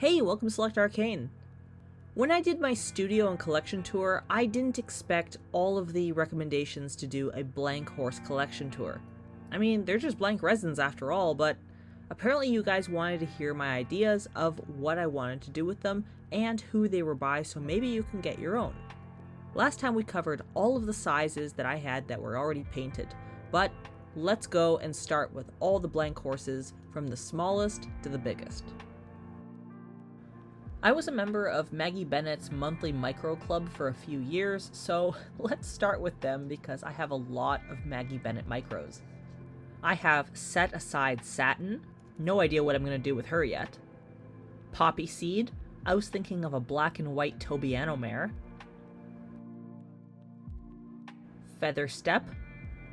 Hey, welcome to Select Arcane. When I did my studio and collection tour, I didn't expect all of the recommendations to do a blank horse collection tour. I mean, they're just blank resins after all, but apparently you guys wanted to hear my ideas of what I wanted to do with them and who they were by, so maybe you can get your own. Last time we covered all of the sizes that I had that were already painted, but let's go and start with all the blank horses from the smallest to the biggest. I was a member of Maggie Bennett's monthly micro club for a few years, so let's start with them because I have a lot of Maggie Bennett micros. I have Set Aside Satin, no idea what I'm going to do with her yet. Poppy Seed, I was thinking of a black and white Tobiano mare. Feather Step,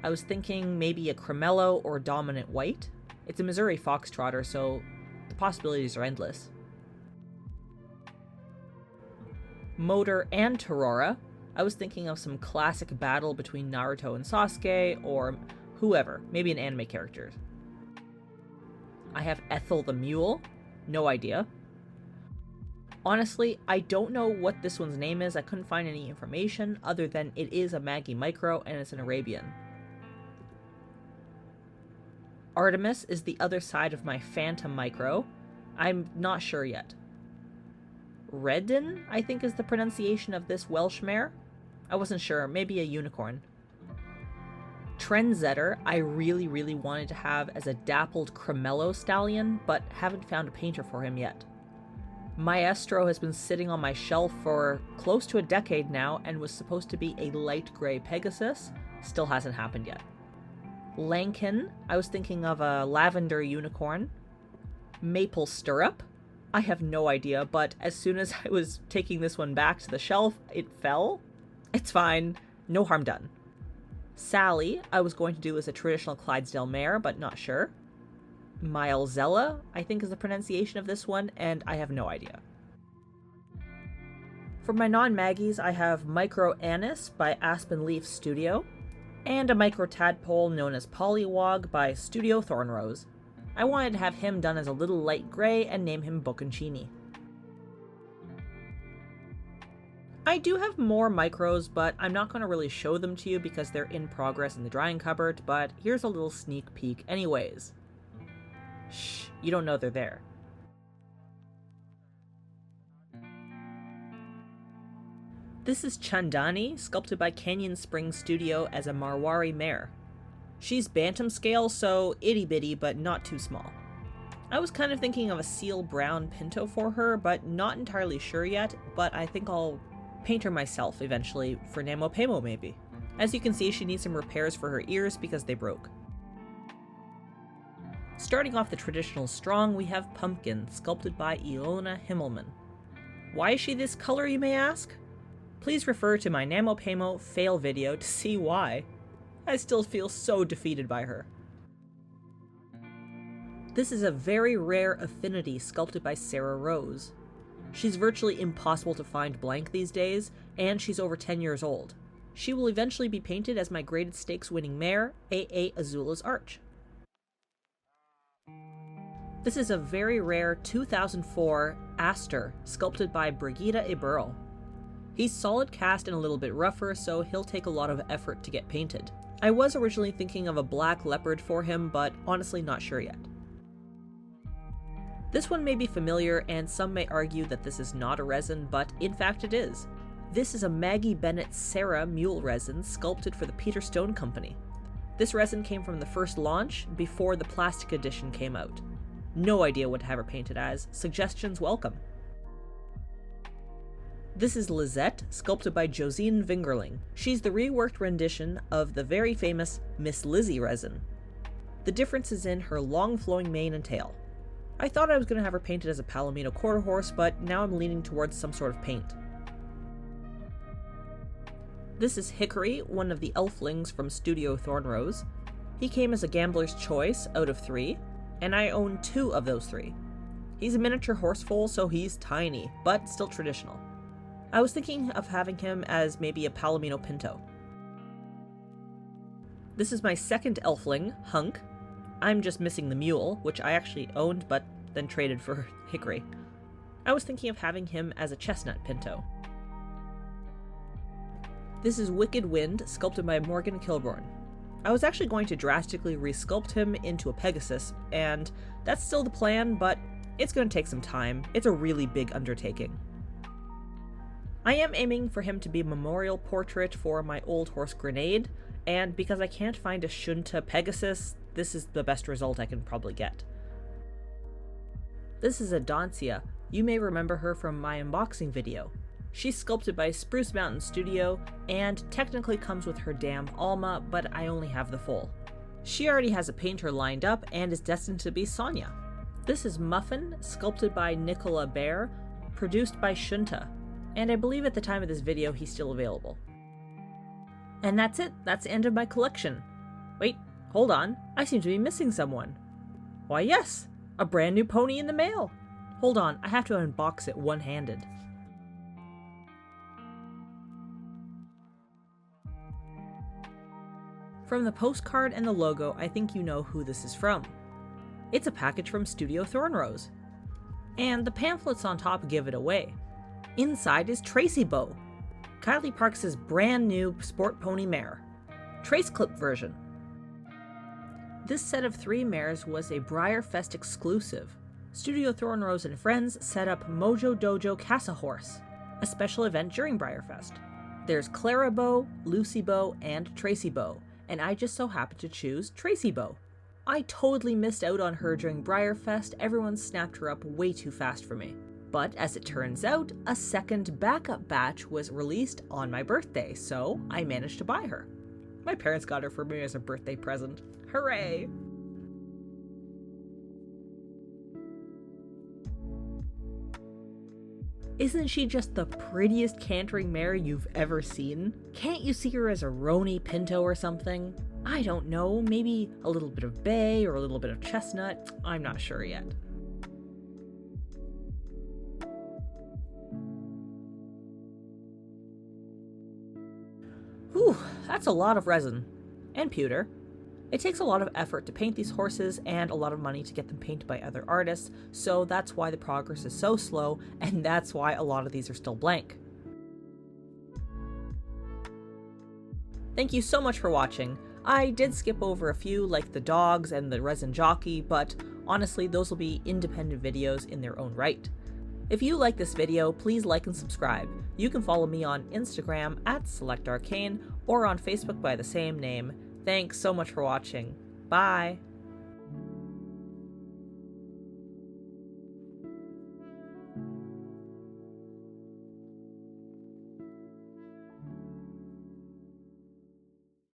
I was thinking maybe a Cremello or Dominant White. It's a Missouri Foxtrotter, so the possibilities are endless. Motor and Torora, I was thinking of some classic battle between Naruto and Sasuke, or whoever, maybe an anime character. I have Ethel the Mule, no idea. Honestly, I don't know what this one's name is. I couldn't find any information other than it is a Maggie Micro and it's an Arabian. Artemis is the other side of my Phantom Micro. I'm not sure yet. Resin, I think is the pronunciation of this Welsh mare. I wasn't sure, maybe a unicorn. Trendsetter, I really wanted to have as a dappled Cremello stallion, but haven't found a painter for him yet. Maestro has been sitting on my shelf for close to a decade now and was supposed to be a light gray Pegasus, still hasn't happened yet. Lankin, I was thinking of a lavender unicorn. Maple Stirrup, I have no idea, but as soon as I was taking this one back to the shelf, it fell. It's fine, no harm done. Sally, I was going to do as a traditional Clydesdale mare, but not sure. Milezella, I think is the pronunciation of this one, and I have no idea. For my non-Maggies, I have Micro Anise by Aspen Leaf Studio, and a Micro Tadpole known as Pollywog by Studio Thornrose. I wanted to have him done as a little light gray and name him Bocconcini. I do have more micros, but I'm not going to really show them to you because they're in progress in the drying cupboard, but here's a little sneak peek anyways. Shh, you don't know they're there. This is Chandani, sculpted by Canyon Spring Studio as a Marwari mare. She's bantam scale, so itty bitty, but not too small. I was kind of thinking of a seal brown pinto for her, but not entirely sure yet, but I think I'll paint her myself eventually for Namo Pemo maybe. As you can see, she needs some repairs for her ears because they broke. Starting off the traditional strong, we have Pumpkin, sculpted by Ilona Himmelman. Why is she this color, you may ask? Please refer to my Namo Pemo fail video to see why. I still feel so defeated by her. This is a very rare Affinity sculpted by Sarah Rose. She's virtually impossible to find blank these days, and she's over 10 years old. She will eventually be painted as my graded stakes winning mare, AA Azula's Arch. This is a very rare 2004 Aster sculpted by Brigitte Eberl. He's solid cast and a little bit rougher, so he'll take a lot of effort to get painted. I was originally thinking of a black leopard for him, but honestly not sure yet. This one may be familiar, and some may argue that this is not a resin, but in fact it is. This is a Maggie Bennett Sarah mule resin sculpted for the Peter Stone Company. This resin came from the first launch, before the plastic edition came out. No idea what to have her painted as, suggestions welcome. This is Lizette, sculpted by Josine Vingerling. She's the reworked rendition of the very famous Miss Lizzie resin. The difference is in her long flowing mane and tail. I thought I was going to have her painted as a Palomino quarter horse, but now I'm leaning towards some sort of paint. This is Hickory, one of the elflings from Studio Thornrose. He came as a gambler's choice out of 3, and I own 2 of those 3. He's a miniature horsefoal, so he's tiny, but still traditional. I was thinking of having him as maybe a Palomino Pinto. This is my second elfling, Hunk. I'm just missing the mule, which I actually owned but then traded for Hickory. I was thinking of having him as a chestnut pinto. This is Wicked Wind, sculpted by Morgan Kilborn. I was actually going to drastically resculpt him into a Pegasus, and that's still the plan, but it's going to take some time. It's a really big undertaking. I am aiming for him to be a memorial portrait for my old horse Grenade, and because I can't find a Shunta Pegasus, this is the best result I can probably get. This is Adoncia. You may remember her from my unboxing video. She's sculpted by Spruce Mountain Studio, and technically comes with her dam Alma, but I only have the full. She already has a painter lined up and is destined to be Sonia. This is Muffin, sculpted by Nicola Bear, produced by Shunta, and I believe at the time of this video he's still available. And that's it, that's the end of my collection. Wait, hold on, I seem to be missing someone. Why yes, a brand new pony in the mail! Hold on, I have to unbox it one-handed. From the postcard and the logo, I think you know who this is from. It's a package from Studio Thornrose. And the pamphlets on top give it away. Inside is Tracy Bow, Kylie Parks' brand new sport pony mare. Trace clip version. This set of 3 mares was a Briarfest exclusive. Studio Thornrose and friends set up Mojo Dojo Casa Horse, a special event during Briarfest. There's Clara Bow, Lucy Bow, and Tracy Bow, and I just so happened to choose Tracy Bow. I totally missed out on her during Briarfest. Everyone snapped her up way too fast for me. But as it turns out, a second backup batch was released on my birthday, so I managed to buy her. My parents got her for me as a birthday present. Hooray! Isn't she just the prettiest cantering mare you've ever seen? Can't you see her as a Roni Pinto or something? I don't know, maybe a little bit of bay or a little bit of chestnut. I'm not sure yet. Whew, that's a lot of resin. And pewter. It takes a lot of effort to paint these horses and a lot of money to get them painted by other artists, so that's why the progress is so slow, and that's why a lot of these are still blank. Thank you so much for watching. I did skip over a few, like the dogs and the resin jockey, but honestly, those will be independent videos in their own right. If you like this video, please like and subscribe. You can follow me on Instagram @SelectArcane or on Facebook by the same name. Thanks so much for watching. Bye!